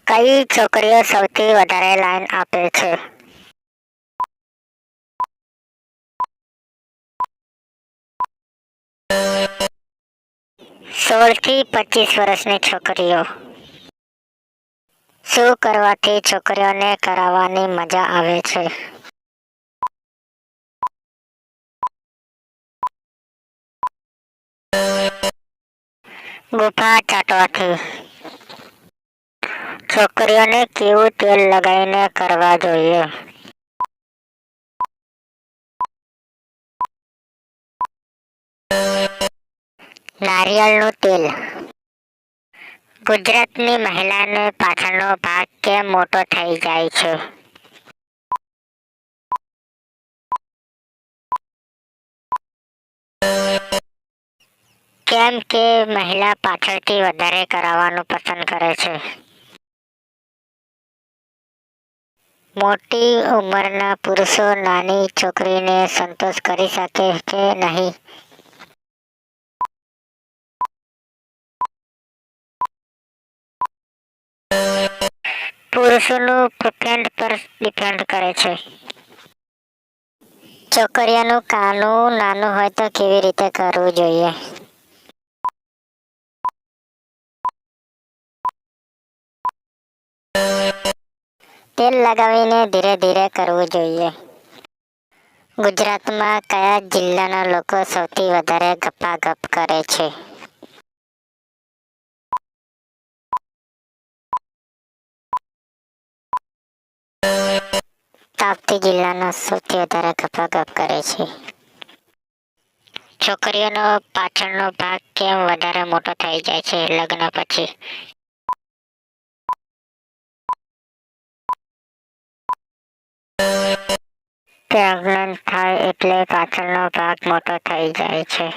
કઈ છોકરીઓ સૌથી વધારે લાઈન આપે છે? 16 થી 25 વર્ષની છોકરીઓ. શું કરવાથી છોકરીઓને કરાવવાની મજા આવે છે? ગુફા ચાટવાથી. છોકરીઓને કેવું તેલ લગાવીને કરવા જોઈએ? નારિયેળનું તેલ. ગુજરાતની મહિલાને પાછળનો ભાગ કેમ મોટો થઈ જાય છે? કેમ કે મહિલા પાછળથી વધારે કરાવવાનું પસંદ કરે છે? મોટી ઉંમરના પુરુષો નાની છોકરીને સંતોષ કરી શકે કે નહીં? પુરુષોનું પ્રેફરન્સ પર ડિપેન્ડ કરે છે. છોકરીઓનું કાનું નાનું હોય તો કેવી રીતે કરવું જોઈએ? તેલ લગાવીને ધીરે ધીરે કરવું જોઈએ. ગુજરાતમાં કયા જિલ્લાના લોકો સૌથી વધારે ગપાગપ કરે છે? તાપી જિલ્લાના સૌથી વધારે ગપાગપ કરે છે. છોકરીઓનો પાછળનો ભાગ કેમ વધારે મોટો થઈ જાય છે લગ્ન પછી? પ્રેગ્નન્ટ થાય એટલે પાછળનો ભાગ મોટો થઈ જાય છે.